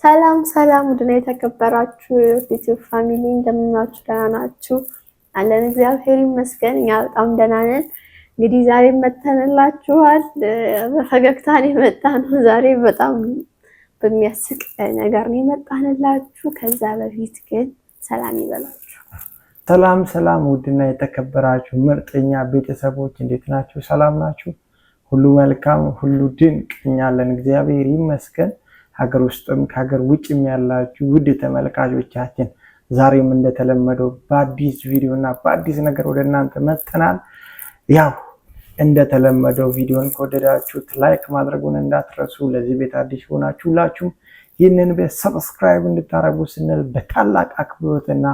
ሰላም ሰላም ውድና የተከበራችሁ ዩቲዩብ ፋሚሊ እንደምናችሁ ደህና ናችሁ? አለን እግዚአብሔር ይመስገን እኛ በጣም ደህና ነን። እንግዲህ ዛሬ መተንላችኋል። በፈገግታ ነው የመጣነው። ዛሬ በጣም በሚያስቅ ነገር ነው የመጣንላችሁ። ከዛ በፊት ግን ሰላም ይበላችሁ። ሰላም ውድና የተከበራችሁ ምርጥኛ ቤተሰቦች እንዴት ናችሁ? ሰላም ናችሁ? ሁሉ መልካም፣ ሁሉ ድንቅ። እኛ አለን እግዚአብሔር ይመስገን። ሀገር ውስጥም ከሀገር ውጭም ያላችሁ ውድ ተመልካቾቻችን ዛሬም እንደተለመደው በአዲስ ቪዲዮ እና በአዲስ ነገር ወደ እናንተ መጥተናል። ያው እንደተለመደው ቪዲዮን ከወደዳችሁት ላይክ ማድረጉን እንዳትረሱ። ለዚህ ቤት አዲስ ሆናችሁ ሁላችሁም ይህንን ቤት ሰብስክራይብ እንድታደርጉ ስንል በታላቅ አክብሮትና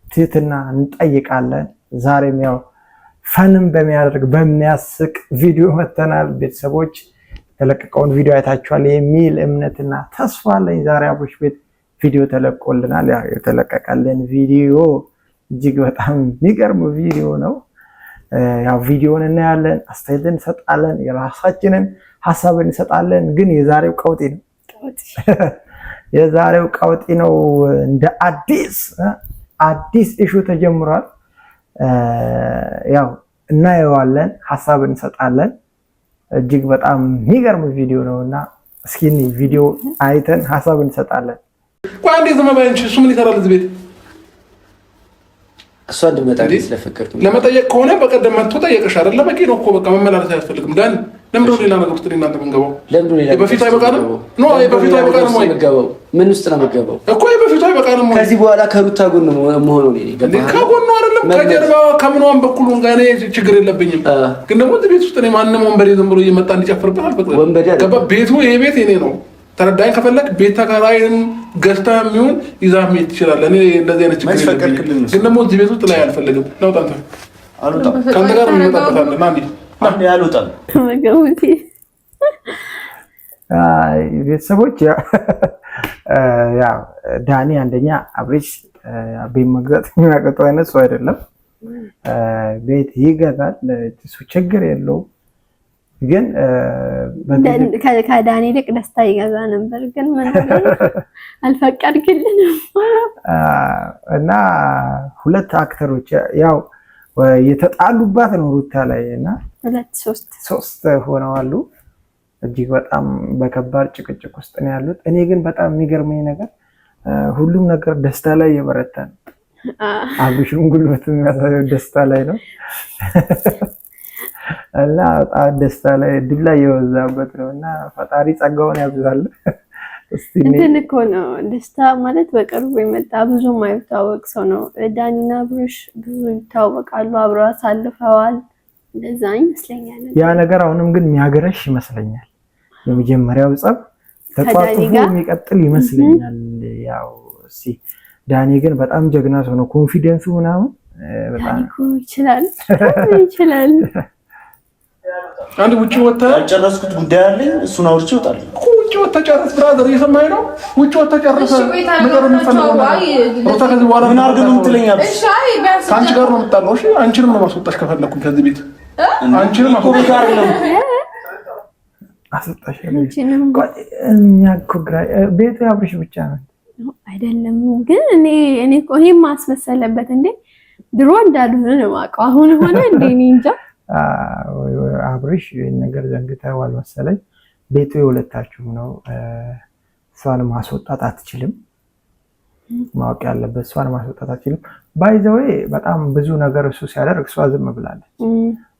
ትህትና እንጠይቃለን። ዛሬም ያው ፈንም በሚያደርግ በሚያስቅ ቪዲዮ መጥተናል። ቤተሰቦች የተለቀቀውን ቪዲዮ አይታችኋል የሚል እምነትና ተስፋ አለኝ። ዛሬ አብርሽ ቤት ቪዲዮ ተለቆልናል። ያው የተለቀቀልን ቪዲዮ እጅግ በጣም የሚገርም ቪዲዮ ነው። ያው ቪዲዮውን እናያለን፣ አስተያየት እንሰጣለን፣ የራሳችንን ሐሳብ እንሰጣለን። ግን የዛሬው ቀውጢ ነው። የዛሬው ቀውጢ ነው። እንደ አዲስ ኢሹ ተጀምሯል። ያው እናየዋለን፣ ሐሳብ እንሰጣለን። እጅግ በጣም የሚገርም ቪዲዮ ነውና እስኪ ቪዲዮ አይተን ሐሳብ እንሰጣለን። ቆይ አንዴ ዝም በይ እንጂ እሱ ምን ይሰራል እዚህ ቤት? እሷ እንደመጣ ስለፈቀድኩ ለመጠየቅ ከሆነ በቀደም መጥቶ ጠየቀሽ አይደለ? በቂ ነው እኮ በቃ መመላለስ አያስፈልግም። ዳን ለምንድን ነው ሌላ ነገር ውስጥ እናንተ የምንገባው? በፊቱ አይበቃንም? ኖ በፊቱ አይበቃንም ወይ? ምን ውስጥ ነው የምገባው እኮ በፊቱ አይበቃንም ወይ? ከዚህ በኋላ ከሩታ ጎን መሆኑ ነው። ከጎኑ አይደለም ከጀርባ ከምኗም በኩል ጋር ችግር የለብኝም። ግን ደግሞ እዚህ ቤት ውስጥ እኔ ማንም ወንበዴ ዝም ብሎ እየመጣ እንዲጨፍርበት አልፈቅድም። ቤቱ ይሄ ቤት የኔ ነው። ተረዳኝ። ከፈለክ ቤት ተከራይን ገዝታ የሚሆን ይዛ መሄድ ትችላለህ። እኔ እንደዚህ አይነት ችግር የለብኝም። ግን ደግሞ እዚህ ቤት ውስጥ ላይ አልፈልግም። ነው ታንተ አልወጣም። ካንተ ጋር ምን እንጠብቃለን? አንዴ አልወጣም። ቤተሰቦች ያው ዳኒ አንደኛ አብርሽ ቤት መግዛት የሚያቅተው አይነት ሰው አይደለም። ቤት ይገዛል፣ እሱ ችግር የለውም። ግን ከዳኒ ይልቅ ደስታ ይገዛ ነበር፣ ግን ምን አልፈቀድክልንም። እና ሁለት አክተሮች ያው የተጣሉባት ነው ሩታ ላይ እና ሶስት ሆነዋሉ። እጅግ በጣም በከባድ ጭቅጭቅ ውስጥ ነው ያሉት። እኔ ግን በጣም የሚገርመኝ ነገር ሁሉም ነገር ደስታ ላይ የበረታ ነው። አብርሽም ጉልበት የሚያሳየው ደስታ ላይ ነው እና በጣም ደስታ ላይ ድል ላይ የወዛበት ነው እና ፈጣሪ ጸጋውን ያብዛል። እንትን እኮ ነው ደስታ ማለት በቅርቡ የመጣ ብዙም የማይታወቅ ሰው ነው። ዳኒና አብርሽ ብዙ ይታወቃሉ፣ አብረው አሳልፈዋል። እንደዛ ይመስለኛል። ያ ነገር አሁንም ግን የሚያገረሽ ይመስለኛል። የመጀመሪያው ጸብ ተቋጥፎ የሚቀጥል ይመስለኛል። ያው እሺ ዳኒ ግን በጣም ጀግና ሰው ነው። ኮንፊደንሱ ምናምን በጣም ይችላል። አንድ ውጪ ወጣ ጨረስኩት ጉዳይ አለ። እሱን አውርቼ እወጣለሁ። ውጪ ወጣ ጨረስ ብራዘር፣ እየሰማኸኝ ነው? ውጪ ወጣ ጨረሰ ነገር የምፈልገው ሩታ ከዚህ በኋላ ምን አድርገህ ነው የምትለኛለህ? እሺ ከአንቺ ጋር ነው የምጣለው። እሺ አንቺንም ነው ማስወጣሽ ከፈለኩኝ ከዚህ ቤት አንቺንም ማስወጣሽ አይደለም አስወጣሽ አንቺንም እኛ እኮ ቤቱ አብርሽ ብቻ ነው አይደለም። ግን እኔ እኮ ይሄን ማስመሰለበት እንዴ ድሮ እንዳልሆነ ነው የማውቀው። አሁን ሆነ እንዴ እኔ እንጃ። አብርሽ ነገር ዘንግተዋል መሰለኝ። ቤቱ የሁለታችሁ ነው። እሷን ማስወጣት አትችልም። ማወቅ ያለበት እሷን ማስወጣት አትችልም። ባይ ዘ ዌይ በጣም ብዙ ነገር እሱ ሲያደርግ እሷ ዝም ብላለች።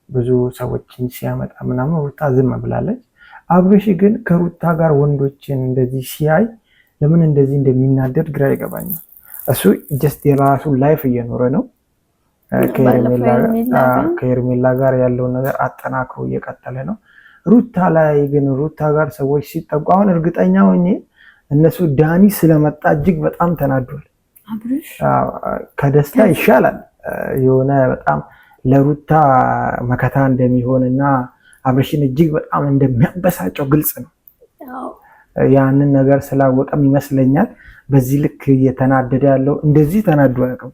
ብዙ ሰዎችን ሲያመጣ ምናምን ሩታ ዝም ብላለች። አብርሽ ግን ከሩታ ጋር ወንዶችን እንደዚህ ሲያይ ለምን እንደዚህ እንደሚናደድ ግራ ይገባኛል። እሱ ጀስት የራሱን ላይፍ እየኖረ ነው። ከሄርሜላ ጋር ያለውን ነገር አጠናክሮ እየቀጠለ ነው። ሩታ ላይ ግን ሩታ ጋር ሰዎች ሲጠቁ አሁን እርግጠኛ ሆኜ እነሱ ዳኒ ስለመጣ እጅግ በጣም ተናዷል። ከደስታ ይሻላል የሆነ በጣም ለሩታ መከታ እንደሚሆንና አብርሽን እጅግ በጣም እንደሚያበሳጨው ግልጽ ነው። ያንን ነገር ስላወቀም ይመስለኛል በዚህ ልክ እየተናደደ ያለው። እንደዚህ ተናዶ አያውቅም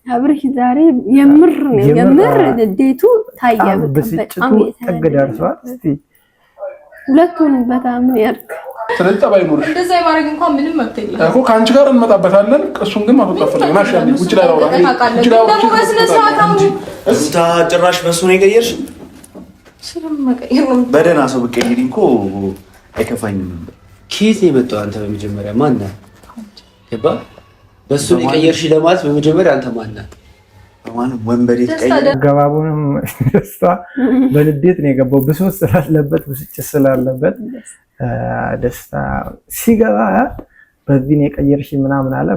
አብርሽ ዛሬ የምር ንዴቱ ታየ። በጣም ጥግ ደርሷል። እስቲ ሁለቱን በጣም ያርክ ስለዚህ ጠባይ ኖርሽ እንደዛ የማድረግ እንኳን ምንም መብት የለም እኮ ከአንቺ ጋር እንመጣበታለን። እሱን ግን ማስወጣት ፈልገን አሻለ ውጭ ላይ አውራ ደግሞ በስነ ስርዓት እስታ ጭራሽ በሱ ነው የቀየርሽ። በደህና ሰው ብትቀይሪ እኮ አይከፋኝም ነበር። ኬዝ የመጣው አንተ በመጀመሪያ ማን ነህ? ገባ በሱ ነው የቀየርሽ ለማለት በመጀመሪያ አንተ ማን ነህ? ማንም ወንበዴ ተቀየረ። ገባቡንም ደስታ በልዴት ነው የገባው። ብሶት ስላለበት ብስጭት ስላለበት ደስታ ሲገባ በዚህ ነው የቀየርሽ ምናምን አለ።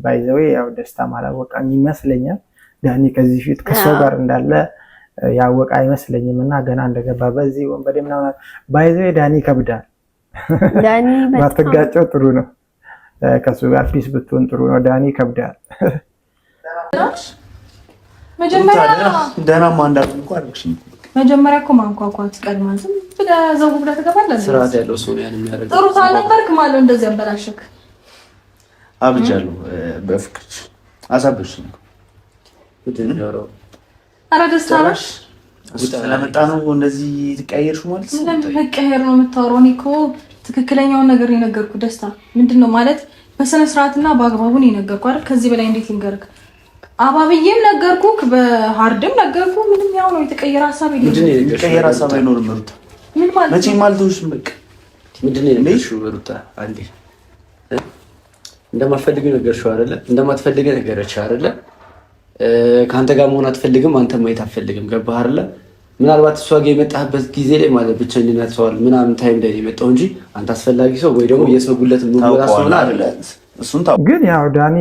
ባይዘዌ ያው ደስታ ማላወቃኝ ይመስለኛል። ዳኒ ከዚህ ፊት ከሷ ጋር እንዳለ ያወቃ አይመስለኝም እና ገና እንደገባ በዚህ ወንበዴ ምናምን ባይዘዌ ዳኒ ከብዳል። ዳኒ ባትጋጨው ጥሩ ነው። ከሱ ጋር ፒስ ብትሆን ጥሩ ነው። ዳኒ ከብዳል። መጀመሪያ ደህና ማንዳት እንኳን አልኩሽኝ። መጀመሪያ እኮ ማንኳኳት ቀድማን ዝም ብለህ ዘው ብለህ ትገባለህ። ስርዓት ያለው ሰው ያን የሚያደርግ ጥሩ ታልነበርክ ማለት እንደዚህ አበላሽክ። አብጃለሁ በፍቅር አሳብሽኝ። ኧረ ደስታ ነሽ ስለመጣ ነው እንደዚህ ትቀየርሽው ማለት ነው። ስለመቀየር ነው የምታወራው? እኔ እኮ ትክክለኛውን ነገር ነው የነገርኩህ። ደስታ ምንድነው ማለት በስነ ስርዓትና በአግባቡ ነው የነገርኩህ አይደል? ከዚህ በላይ እንዴት ልንገርክ? አባብዬም ነገርኩህ፣ በሃርድም ነገርኩህ። ምንም ያው ነው የተቀየረ ሀሳብ የለም። የተቀየረ ሀሳብ አይኖርም ሩታ። ምን ማለት ነው? መቼም አልተውሽም። በቃ ምንድን ነው የነገርሽው ሩታ? አንዴ እንደማትፈልጊው ነገርሽው አይደለ? እንደማትፈልጊ ነገረችሽ አይደለ? ከአንተ ጋር መሆን አትፈልግም፣ አንተ ማየት አትፈልግም። ገባህ አይደለ? ምናልባት እሷ ጋር የመጣህበት ጊዜ ላይ ማለት ብቸኝነት ሰዋል ምናምን ታይም ላይ የመጣው እንጂ አንተ አስፈላጊ ሰው ወይ ደግሞ የሰው ጉለት ሙሉራ ሰው አይደለ? እሱን ግን ያው ዳኒ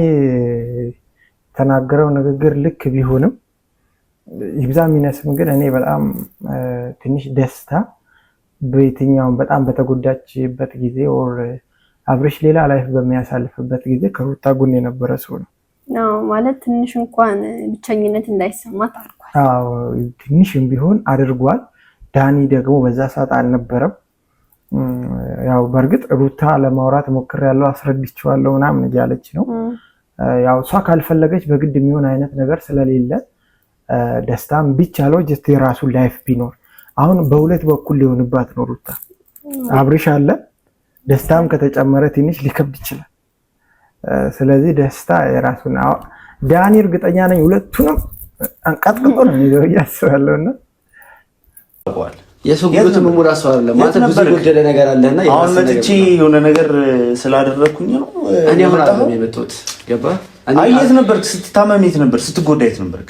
ተናገረው ንግግር ልክ ቢሆንም ይብዛም ይነስም ግን እኔ በጣም ትንሽ ደስታ በየትኛውም በጣም በተጎዳችበት ጊዜ ኦር አብርሽ ሌላ ላይፍ በሚያሳልፍበት ጊዜ ከሩታ ጎን የነበረ ሰው ነው። ነው ማለት ትንሽ እንኳን ብቸኝነት እንዳይሰማት አድርጓል። አዎ ትንሽም ቢሆን አድርጓል። ዳኒ ደግሞ በዛ ሰዓት አልነበረም። ያው በእርግጥ ሩታ ለማውራት ሞክሬያለሁ፣ አስረድቼዋለሁ ምናምን እያለች ነው። ያው እሷ ካልፈለገች በግድ የሚሆን አይነት ነገር ስለሌለ ደስታም ቢቻለው ጀስት የራሱን ላይፍ ቢኖር አሁን በሁለት በኩል ሊሆንባት ነው። ሩታ አብርሽ አለ፣ ደስታም ከተጨመረ ትንሽ ሊከብድ ይችላል። ስለዚህ ደስታ የራሱን ዳኒ እርግጠኛ ነኝ ሁለቱንም አንቀጥቅጦ ነው የሚይዘው እያስባለሁና የሰው ጉልበት ሙሙራ ሰው አይደለም ማለት ብዙ ጎደለ ነገር አለና አሁን መጥቼ የሆነ ነገር ስላደረኩኝ ነው እኔ አሁን አሁን የመጣሁት ገባ። አይ የት ነበርክ? ስትታመም የት ነበርክ? ስትጎዳ የት ነበርክ?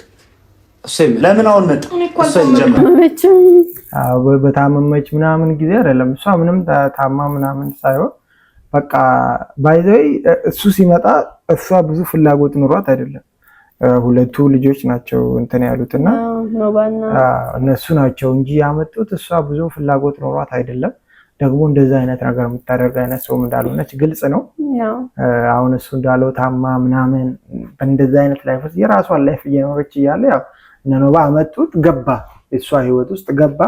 ለምን አሁን መጣ? በታመመች ምናምን ጊዜ አይደለም እሷ ምንም ታማ ምናምን ሳይሆን በቃ ባይዘይ እሱ ሲመጣ እሷ ብዙ ፍላጎት ኑሯት አይደለም። ሁለቱ ልጆች ናቸው እንትን ያሉትና እነሱ ናቸው እንጂ ያመጡት እሷ ብዙ ፍላጎት ኖሯት አይደለም። ደግሞ እንደዛ አይነት ነገር የምታደርግ አይነት ሰው እንዳልሆነች ግልጽ ነው። አሁን እሱ እንዳለው ታማ ምናምን በእንደዛ አይነት ላይፍ ውስጥ የራሷን ላይፍ እየኖረች እያለ ያው ነኖባ አመጡት፣ ገባ እሷ ህይወት ውስጥ ገባ።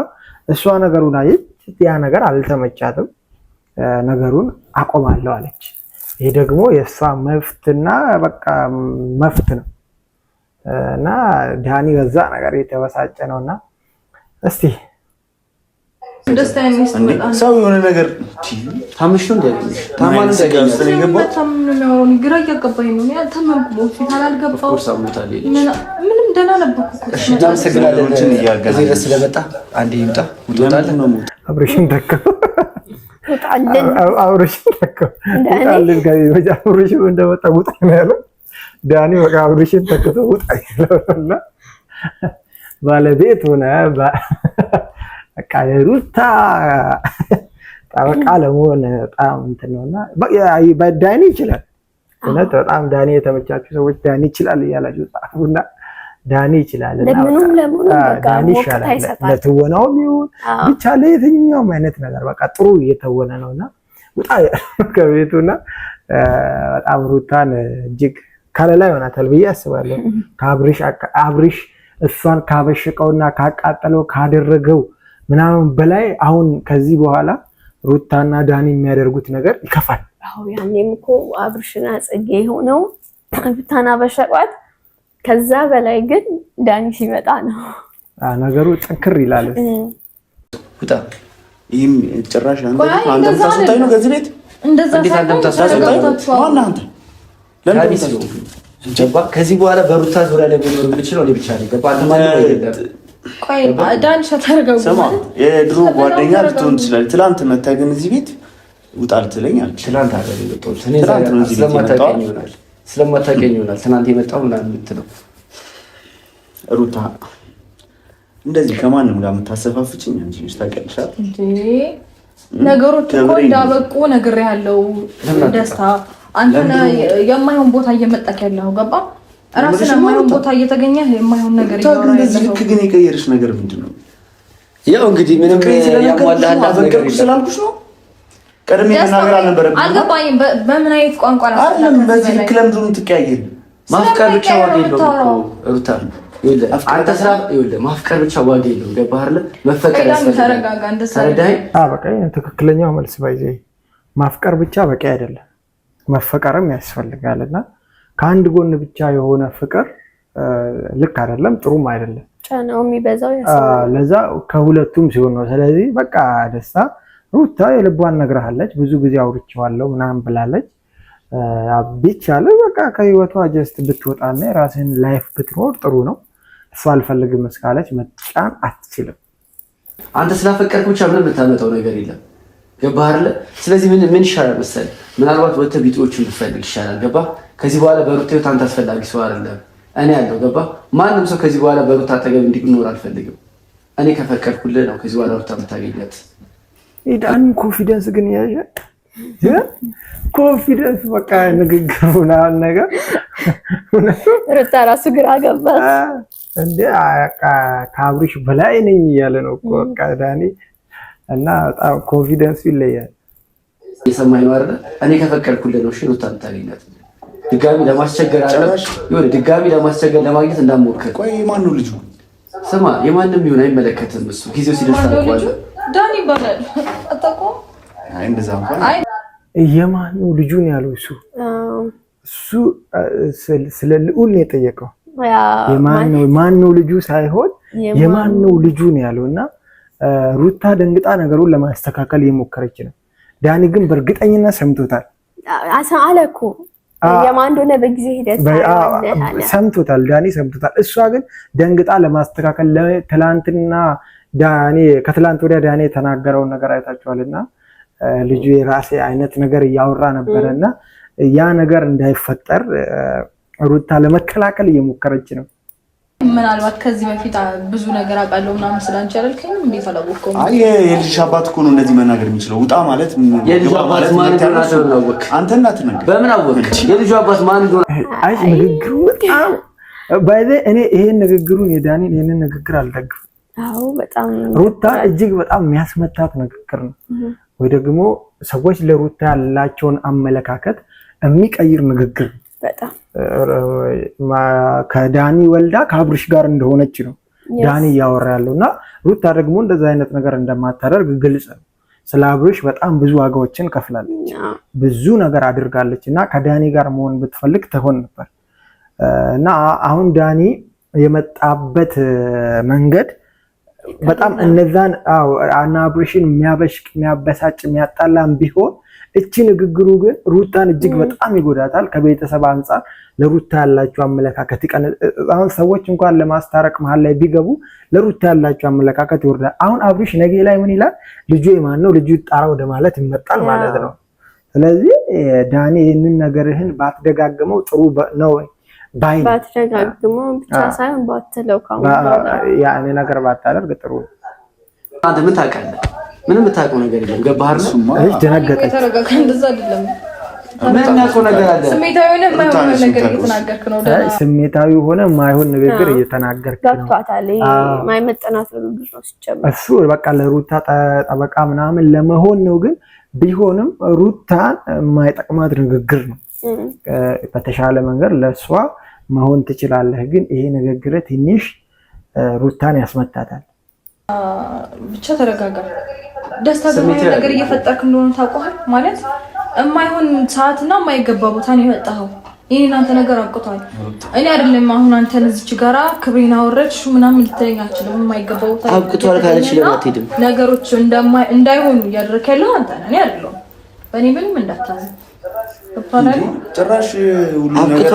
እሷ ነገሩን አየች፣ ያ ነገር አልተመቻትም። ነገሩን አቆማለሁ አለች። ይሄ ደግሞ የእሷ መፍትና በቃ መፍት ነው እና ዳኒ በዛ ነገር የተበሳጨ ነውና እስቲ ደስታ የሚስጥመጣ ሰው የሆነ ነገር ታምሽው እንደዚህ ታማን እንደገና ግራ እያገባኝ ነው። ያ ተመምኩ ሆስፒታል አልገባው ምንም ደህና ነበርኩ እኮ። እሺ እናመሰግናለን እዚህ ድረስ ስለመጣ አንዴ ይምጣ ውጣለን ነው አብርሽን ተከው ወጣለን አብርሽን ተከው ወጣለን ጋር አብርሽን እንደወጣ ውጣ ነው ያለው ዳኒ። በቃ አብርሽን ተከቶ ውጣ ይላልና ባለቤት ሆነ በቃ ሩታ ጠበቃ ለመሆን በጣም እንትን ነውና በዳኒ ይችላል። እውነት በጣም ዳኒ የተመቻችሁ ሰዎች ዳኒ ይችላል እያላችሁ ጻፉና ዳኒ ይችላል እና ዳኒ ይሻላል ለትወናውም ይሁን ብቻ ለየትኛውም አይነት ነገር በቃ ጥሩ እየተወነ ነውና ውጣ ከቤቱና በጣም ሩታን እጅግ ካለላ ይሆናታል ብዬ አስባለሁ። አብርሽ እሷን ካበሸቀውና ካቃጠለው ካደረገው ምናምን በላይ አሁን ከዚህ በኋላ ሩታና ዳኒ የሚያደርጉት ነገር ይከፋል። አዎ ያኔም እኮ አብርሽና ጽጌ ሆነው ሩታና በሸቋት። ከዛ በላይ ግን ዳኒ ሲመጣ ነው ነገሩ ጠንክር ይላል። ውጣ ይህም ጭራሽ አንተ ታስወጣኝ ነው ከዚህ ቤት እንደዛ ታስወጣኝ ነው ማን አንተ ከዚህ በኋላ በሩታ ዙሪያ ላይ ቢሆን የምችለው እኔ ብቻ ነኝ። ገባህ? ማለት አይደለም። ቆይ ዳንሻ ታርጋው ማለት የድሮ ጓደኛ ልትሆን ትችላለህ። ትላንት መታ ግን እዚህ ቤት ውጣ ልትለኝ አልች። ትላንት አይደል የመጣሁት እኔ ስለማታውቀኝ ይሆናል ትናንት የመጣው ምናምን የምትለው ሩታ እንደዚህ ከማንም ጋር የምታሰፋፍችኝ አንቺ ነሽ። ታውቂያለሽ እንዴ ነገሮች እኮ እንዳበቁ ነግሬሃለሁ። ደስታ አንተ የማይሆን ቦታ እየመጣክ ያለው ገባ? ራስን የማይሆን ቦታ እየተገኘህ የማይሆን ነገር ይኖራል። እንደዚህ ልክ ግን የቀየርሽ ነገር ምንድነው? ያው እንግዲህ ምንም ያሟላላት ነገር ስላልኩሽ ነው። ቀድሜ መናገር አልነበረብኝም። አልገባኝም። በምን አይነት ቋንቋ ነው አይደለም። በዚህ ልክ ለምንድን ነው የምትቀያየሪ? ማፍቀር ብቻ ዋጋ የለውም ሩታ። አንተ ስራ ይኸውልህ፣ ማፍቀር ብቻ ዋጋ የለውም። ገባህ አይደል? መፈቀር ተረጋጋ። በቃ ትክክለኛው መልስ ባይዘ ማፍቀር ብቻ በቂ አይደለም፣ መፈቀርም ያስፈልጋልና ከአንድ ጎን ብቻ የሆነ ፍቅር ልክ አይደለም፣ ጥሩም አይደለም። ጫናው የሚበዛው ያስፈልጋል። ለዛ ከሁለቱም ሲሆን ነው። ስለዚህ በቃ ደስታ ሩታ የልቧን ነግራለች፣ ብዙ ጊዜ አውርቼዋለሁ ምናምን ብላለች። ቢቻለ በቃ ከህይወቷ ጀስት ብትወጣና የራስን ላይፍ ብትኖር ጥሩ ነው። እሷ አልፈልግም እስካለች መጫን አትችልም። አንተ ስላፈቀርክ ብቻ ምንም የምታመጣው ነገር የለም። ገባህ አይደለ? ስለዚህ ምን ይሻላል መሰለህ? ምናልባት ወጥተህ ቢጤዎችን ብትፈልግ ይሻላል። ገባህ? ከዚህ በኋላ በሩታ ህይወት አንተ አስፈላጊ ሰው አይደለም። እኔ ያለው ገባህ? ማንም ሰው ከዚህ በኋላ በሩታ አጠገብ እንዲኖር አልፈልግም። እኔ ከፈቀድኩልህ ነው ከዚህ በኋላ ሩታ የምታገኛት። ኢዳን ኮንፊደንስ ግን ያየ ኮንፊደንስ በቃ ንግግሩ ምናምን ነገር ሩታ ራሱ ግራ ገባት እንዴ ከአብርሽ በላይ ነኝ እያለ ነው እኮ በቃ ዳኒ እና በጣም ኮንፊደንስ ይለያል። የሰማኝ ነው አይደል? እኔ ከፈቀድኩልህ ነው እሺ ሩታ የምታገኛት። ድጋሚ ለማስቸገር ድጋሚ ለማስቸገር ለማግኘት እንዳትሞክር። ቆይ ማን ነው ልጁ? ስማ የማንም ይሁን አይመለከትም። እሱ ጊዜው ሲደርስ ታውቀዋለህ። ዳኒ ይባላል አታውቀውም? አይ እንደዛ እንኳን የማን ነው ልጁን ያለው እሱ ስለ ልዑል ነው የጠየቀው። ማን ነው ልጁ ሳይሆን የማን ነው ልጁን ያለውና ሩታ ደንግጣ ነገሩን ለማስተካከል እየሞከረች ነው። ዳኒ ግን በእርግጠኝነት ሰምቶታል። አለ እኮ የማን እንደሆነ በጊዜ ሂደት ሰምቶታል። ዳኒ ሰምቶታል። እሷ ግን ደንግጣ ለማስተካከል ትላንትና ከትላንት ወዲያ ዳኒ የተናገረውን ነገር አይታችኋልና ልጁ የራሴ አይነት ነገር እያወራ ነበረና ያ ነገር እንዳይፈጠር ሩታ ለመከላከል እየሞከረች ነው። ምናልባት ከዚህ በፊት ብዙ ነገር አውቃለሁ ምናምን ስላንቺ አላልከኝም? እንዴት አላወቅኩም? አይ የልጅ አባት እኮ ነው እንደዚህ መናገር የሚችለው። ውጣ ማለት የልጅ አባት ማን እንደሆነ አወቅ። አንተ እናት ነህ። በምን አወቅ? የልጅ አባት ማን እንደሆነ አይ ንግግሩ በጣም ባይዘ እኔ ይሄን ንግግሩን የዳኒን ይሄንን ንግግር አልደግፍም። አዎ በጣም ሩታ እጅግ በጣም የሚያስመታት ንግግር ነው። ወይ ደግሞ ሰዎች ለሩታ ያላቸውን አመለካከት የሚቀይር ንግግር በጣም ከዳኒ ወልዳ ከአብርሽ ጋር እንደሆነች ነው ዳኒ እያወራ ያለውና ሩታ ደግሞ እንደዛ አይነት ነገር እንደማታደርግ ግልጽ ነው። ስለ አብርሽ በጣም ብዙ ዋጋዎችን ከፍላለች፣ ብዙ ነገር አድርጋለች እና ከዳኒ ጋር መሆን ብትፈልግ ትሆን ነበር እና አሁን ዳኒ የመጣበት መንገድ በጣም እነዛን አና አብርሽን የሚያበሽቅ የሚያበሳጭ የሚያጣላም ቢሆን እቺ ንግግሩ ግን ሩታን እጅግ በጣም ይጎዳታል። ከቤተሰብ አንፃር ለሩታ ያላቸው አመለካከት አሁን ሰዎች እንኳን ለማስታረቅ መሀል ላይ ቢገቡ ለሩታ ያላቸው አመለካከት ይወርዳል። አሁን አብርሽ ነገ ላይ ምን ይላል? ልጁ የማን ነው? ልጁ ይጣራ ወደ ማለት ይመጣል ማለት ነው። ስለዚህ ዳኒ ይህንን ነገርህን ባትደጋግመው ጥሩ ነው ባይ ባትደጋግመው ብቻ ሳይሆን ባትለው ያኔ ነገር ባታደርግ ጥሩ ነው። አንተ ምን ታውቃለህ? ምንም የምታውቀው ነገር የለም። ገባህ አይደል? እሺ ደነገጠች። ተረጋጋ። እንደዛ አይደለም። ምን ያውቀው ነገር አለ? ስሜታዊ ሆነ የማይሆን ነገር እየተናገርክ ነው። ስሜታዊ ሆነ የማይሆን ንግግር እየተናገርክ ነው። ገብቷታል። ማይመጠናት ንግግር ነው ሲጀምር። እሱ በቃ ለሩታ ጠበቃ ምናምን ለመሆን ነው። ግን ቢሆንም ሩታን የማይጠቅማት ንግግር ነው። በተሻለ መንገድ ለእሷ መሆን ትችላለህ። ግን ይሄ ንግግር ትንሽ ሩታን ያስመታታል። ብቻ ተረጋጋ። ደስታ በማይሆን ነገር እየፈጠርክ እንደሆነ ታውቀዋል ማለት የማይሆን ሰዓትና የማይገባ ቦታ ነው የመጣኸው። ይሄን አንተ ነገር አውቀቷል። እኔ አይደለም አሁን አንተን እዚች ጋራ ክብሬን አወረድሽ ምናምን ልትለኝ አትችልም። የማይገባው አውቀቷል ካለች ለምን አትሄድም? ነገሮች እንዳይሆኑ እያደረክ ያለው አንተ ነህ። እኔ አይደለሁም። በእኔ ምንም እንዳታዘን ተባላል። ጭራሽ ሁሉ ነገር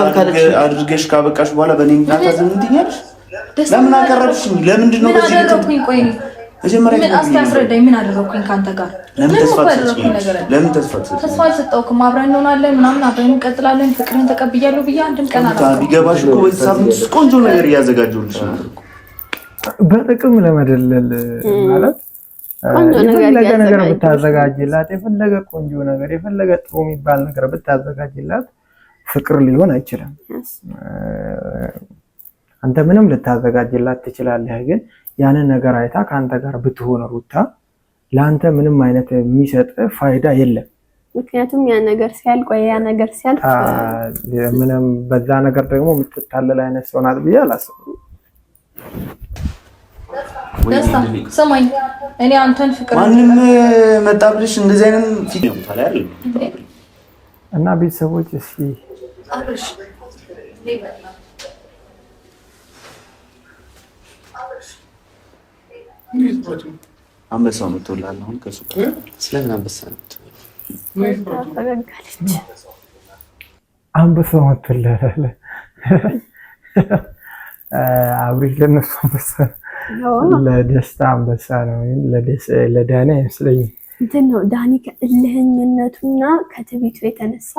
አድርገሽ ካበቃሽ በኋላ በእኔ እንዳታዘን እንትኛለሽ። ለምን አቀረብሽኝ? ለምንድን ነው በዚህ አደረኩኝ? ቆይ መጀመሪያ ምን አስታስረዳኝ። ምን አደረኩኝ ካንተ ጋር? ለምን ተስፋ አልሰጠውክም? አብረን እንሆናለን ምናምን አብረን እንቀጥላለን ፍቅርን ተቀብያለሁ ብዬ አንድም ቀን አላልኩም። ቢገባሽ እኮ በዚህ ሳምንት ቆንጆ ነገር እያዘጋጀሁልሽ ነበር እኮ በጥቅም ለመደለል ማለት የፈለገ ነገር ብታዘጋጅላት የፈለገ ቆንጆ ነገር የፈለገ ጥሩ የሚባል ነገር ብታዘጋጅላት ፍቅር ሊሆን አይችልም። አንተ ምንም ልታዘጋጅላት ትችላለህ፣ ግን ያንን ነገር አይታ ካንተ ጋር ብትሆን ሩታ ለአንተ ምንም አይነት የሚሰጥ ፋይዳ የለም። ምክንያቱም ያ ነገር ሲያልቅ ወይ ያ ነገር ሲያልቅ ምንም በዛ ነገር ደግሞ የምትታለል አይነት ሰው ናት ብዬ አላስብም። ደስታ ሰማኝ። እኔ አንተን ፍቅር ማንም መጣ ብለሽ እንደዚህ አይነት ፊት ነው ታዲያ አይደል? እና ቤተሰቦች እስኪ አብርሽ አንበሳው መጥቶላል። አሁን ከሱ ስለምን አንበሳ ነው? አንበሳው መጥቶላል። አብሪሽ ለነሱ አንበሳ ለደስታ አንበሳ ነው። ለዳኒ አይመስለኝም። እንትን ነው ዳኒ ከእልህኝነቱና ከትዕቢቱ የተነሳ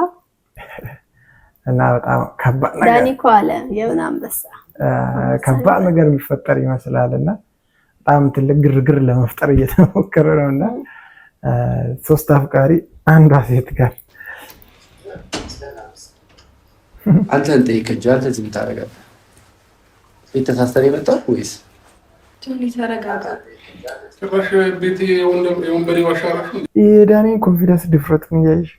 እና በጣም ከባድ ነገር ዳኒ እኮ አለ የምን አንበሳ ከባድ ነገር የሚፈጠር ይመስላልና በጣም ትልቅ ግርግር ለመፍጠር እየተሞከረ ነውና ሶስት አፍቃሪ አንዷ ሴት ጋር አንተን ጠይቀኝ። አንተ ዝም ታደርጋለህ? የተሳሰረ የመጣው ወይስ ተረጋጋ። ጭራሽ ቤቴ የወንበዴ ዋሻራሽ የዳኒ ኮንፊደንስ ድፍረቱን እያየሽ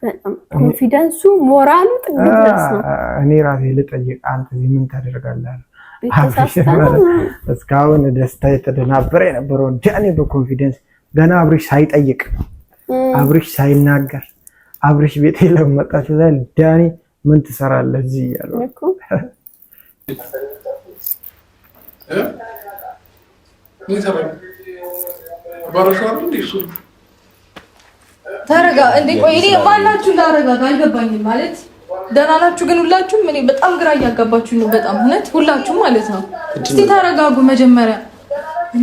በጣም ኮንፊደንሱ ሞራሉ ጥግ ድረስ ነው። እኔ ራሴ ልጠይቅ አንተ ምን ታደርጋለህ? እስካሁን ደስታ የተደናበረ የነበረው ዳኒ በኮንፊደንስ ገና አብርሽ ሳይጠይቅ አብርሽ ሳይናገር አብርሽ ቤቴ ለመጣችሁ ላይ ዳኒ ምን ትሰራለህ እዚህ ያለው እኮ ምን ይሰራል? ባረሻው እንዴ እሱ ተረጋ እንዴ። ቆይ እኔ ማናችሁ እንዳረጋጋ አልገባኝም። ማለት ደህና ናችሁ ግን ሁላችሁም? እኔ በጣም ግራ እያጋባችሁ ነው። በጣም እውነት ሁላችሁም ማለት ነው። እስቲ ተረጋጉ መጀመሪያ።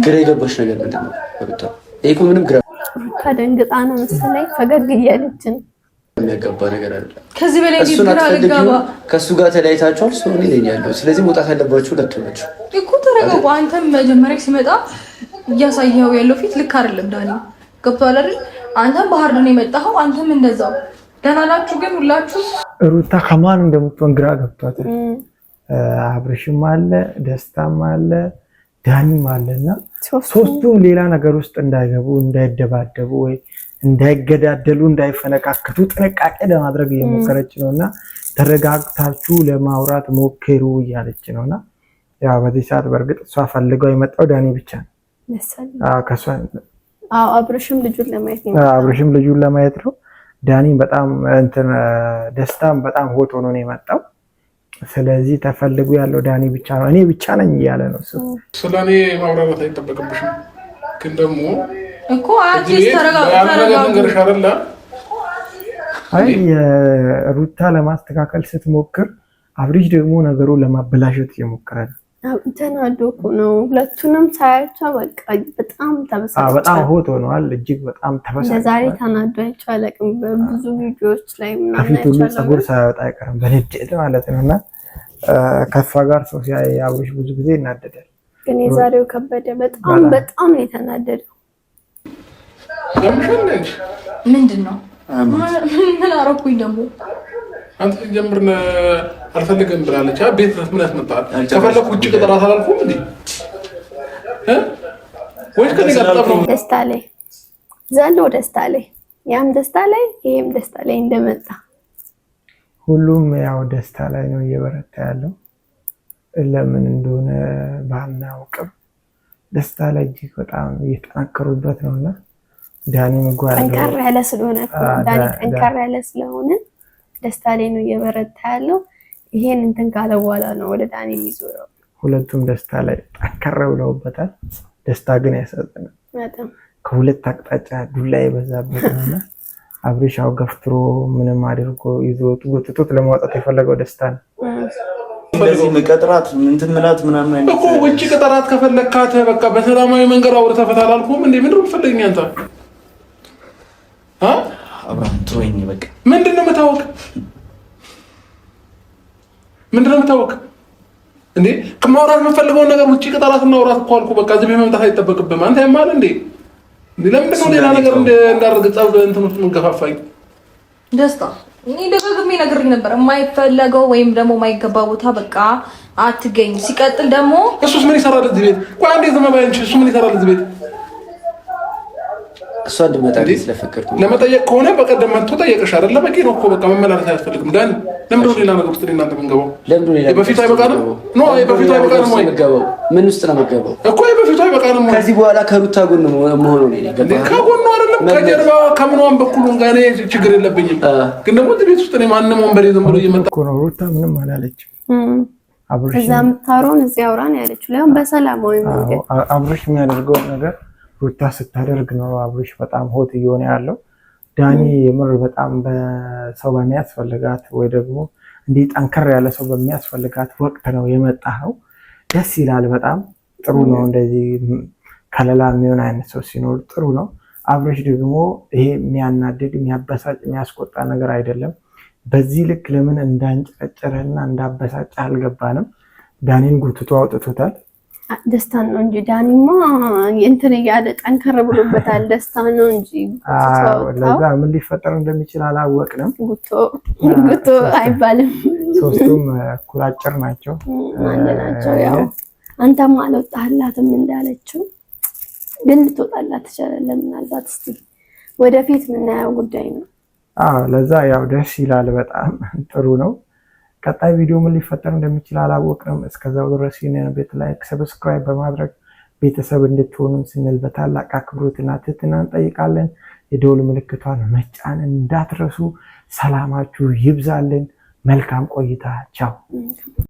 ግራ የገባሽ ነገር ምንድን ነው? ይሄ እኮ ምንም ግራ ከደንግጣ ነው መሰለኝ ፈገግ እያለች ነው። የሚያጋባ ነገር አይደለም። ከዚህ በላይ ግራ ልጋባ። ከሱ ጋር ተለያይታችኋል። ሰው እኔ ነኝ ያለው። ስለዚህ መውጣት ያለባችሁ ሁለቱ ናችሁ እኮ። ተረጋጉ። አንተም መጀመሪያ ሲመጣ እያሳየኸው ያለው ፊት ልክ አይደለም ዳኒ። ገብቶሃል አይደል? አንተም ባህር ነው የመጣኸው፣ አንተም እንደዛው። ደህና ናችሁ ግን ሁላችሁ? ሩታ ከማን እንደምትሆን ግራ ገብቷታል። አብርሽም አለ፣ ደስታም አለ፣ ዳኒም አለና ሶስቱም ሌላ ነገር ውስጥ እንዳይገቡ፣ እንዳይደባደቡ ወይ እንዳይገዳደሉ፣ እንዳይፈነካከቱ ጥንቃቄ ለማድረግ እየሞከረች ነውና ተረጋግታችሁ ለማውራት ሞክሩ እያለች ነውና ያው በዚህ ሰዓት በእርግጥ እሷ ፈልገው የመጣው ዳኒ ብቻ ነው መሰለኝ። ከሷ አብርሽም ልጁን ለማየት ነው። አብርሽም ልጁን ለማየት ነው። ዳኒ በጣም እንትን ደስታም በጣም ሆቶ ነው የመጣው። ስለዚህ ተፈልጉ ያለው ዳኒ ብቻ ነው፣ እኔ ብቻ ነኝ እያለ ነው እሱ። ስለኔ ማውራት አይጠበቅብሽም፣ ግን ደግሞ እኮ አዲስ ተረጋጋ። አይ ሩታ ለማስተካከል ስትሞክር አብርሽ ደግሞ ነገሩን ለማበላሸት እየሞከረ ነው። ተናዶ እኮ ነው። ሁለቱንም ሳያቸው በቃ በጣም ተበሳጭቷል። በጣም ሆት ሆነዋል። እጅግ በጣም ተበሳጭቷል። ዛሬ ተናዶ አይቼው አላውቅም። በብዙ ቪዲዮዎች ላይ ምናምን ከፊቱ ሁሉ ፀጉር ሳያወጣ አይቀርም በንዴት ማለት ነውና ከሷ ጋር ሰው ሲያይ አብርሽ ብዙ ጊዜ ይናደዳል። ግን የዛሬው ከበደ በጣም በጣም ነው የተናደደው። ምንድን ነው ምን አደረኩኝ ደግሞ? አንተ ጀምርነ አልፈልግም ብላለች። ቤት ድረስ ምን ያስመጣል? ከፈለኩ ውጭ ቅጥራት አላልኩም እንዴ? ወይስ ከኔ ጋር ተጣጣሙ? ደስታ ላይ ዘሎ ደስታ ላይ ያም ደስታ ላይ ይሄም ደስታ ላይ እንደመጣ ሁሉም ያው ደስታ ላይ ነው እየበረታ ያለው። ለምን እንደሆነ ባናውቅም ደስታ ላይ እጅግ በጣም እየተጠናከሩበት ነውና ዳኒ መጓዝ ጠንካራ ያለ ስለሆነ ዳኒ ጠንካራ ያለ ስለሆነ ደስታ ላይ ነው እየበረታ ያለው። ይሄን እንትን ካለ በኋላ ነው ወደ ዳኒ የሚዞረው። ሁለቱም ደስታ ላይ ጠንከር ብለውበታል። ደስታ ግን ያሳዝናል። በጣም ከሁለት አቅጣጫ ዱላ የበዛበት ነውና አብርሻው ገፍትሮ ምንም አድርጎ ይዞት ጎትቶት ለማውጣት የፈለገው ደስታ ነው። እንደዚህ መቀጥራት እንትን ምላት ምናምን አይነት እኮ ውጪ ቅጠራት ከፈለካተ በቃ በሰላማዊ መንገድ አውርተህ ፈታ አላልኩም እንዴ? ምንድነው የምትፈልገኝ አንተ? አብርሃም ትወኝ በቃ ምንድነው የምታወቅ? ምንድነው የምታወቅ እንዴ? ከማውራት የምፈልገውን ነገር ውጪ ቅጠራት እና አውራት እኮ አልኩህ። በቃ እዚህ መምጣት አይጠበቅብህም። አንተ ያማል እንዴ? ለምንድነው ሌላ ነገር እንዳደርግ ጸብ እንትን ውስጥ የምንገፋፋኝ? ደስታ እኔ ደጋግሜ ነግሬህ ነበር። የማይፈለገው ወይም ደግሞ የማይገባ ቦታ በቃ አትገኝ። ሲቀጥል ደግሞ እሱስ ምን ይሰራል እዚህ ቤት? ቆይ አንዴ ዝም በይ አንቺ። እሱ ምን ይሰራል እዚህ ቤት? እሷ እንድመጣ ስለፈቀድኩ ለመጠየቅ ከሆነ በቀደም መጥቶ ጠየቅሽ አይደለ? በቂ ነው እኮ በቃ መመላለስ አያስፈልግም። ዳኒ ለምንድን ነው ሌላ ነገር ውስጥ እናንተ የምንገባው? በፊቱ አይበቃንም? ኖ በፊቱ አይበቃንም ወይ? ምን ውስጥ ነው የምገባው እኮ በፊቱ አይበቃንም ወይ? ከዚህ በኋላ ከሩታ ጎን መሆኑ ነው የገባው። ከጎኑ አይደለም ከጀርባ ከምኗም በኩል ጋር ችግር የለብኝም። ግን ደግሞ እዚህ ቤት ውስጥ እኔ ማንም ወንበሬ ዝም ብሎ እየመጣ እኮ ነው። ሩታ ምንም አላለችም። እዛም ታሮን እዚህ አውራን ያለችው ለምን በሰላማዊ መንገድ አብርሽ የሚያደርገው ነገር ሩታ ስታደርግ ነው አብርሽ በጣም ሆት እየሆነ ያለው። ዳኒ የምር በጣም በሰው በሚያስፈልጋት ወይ ደግሞ እንዲህ ጠንከር ያለ ሰው በሚያስፈልጋት ወቅት ነው የመጣው። ደስ ይላል። በጣም ጥሩ ነው። እንደዚህ ከለላ የሚሆን አይነት ሰው ሲኖር ጥሩ ነው። አብርሽ ደግሞ ይሄ የሚያናድድ የሚያበሳጭ የሚያስቆጣ ነገር አይደለም። በዚህ ልክ ለምን እንዳንጨረጨረና እንዳበሳጭ አልገባንም። ዳኒን ጉትቶ አውጥቶታል። ደስታን ነው እንጂ ዳኒማ እንትን እያለ ጠንከር ብሎበታል። ደስታ ነው እንጂ ለዛ ምን ሊፈጠር እንደሚችል አላወቅንም። ጉቶ አይባልም። ሶስቱም እኩል አጭር ናቸው። አንድ ናቸው። ያው አንተም አልወጣላትም እንዳለችው ግን ልትወጣላት ትችላለህ። ምናልባት እስቲ ወደፊት የምናየው ጉዳይ ነው። ለዛ ያው ደስ ይላል። በጣም ጥሩ ነው። ቀጣይ ቪዲዮ ምን ሊፈጠር እንደሚችል አላወቅንም። እስከዛው ድረስ ይህንን ቤት ላይክ፣ ሰብስክራይብ በማድረግ ቤተሰብ እንድትሆኑ ስንል በታላቅ አክብሮትና ትህትና እንጠይቃለን። የደወል ምልክቷን መጫን እንዳትረሱ። ሰላማችሁ ይብዛልን። መልካም ቆይታ። ቻው።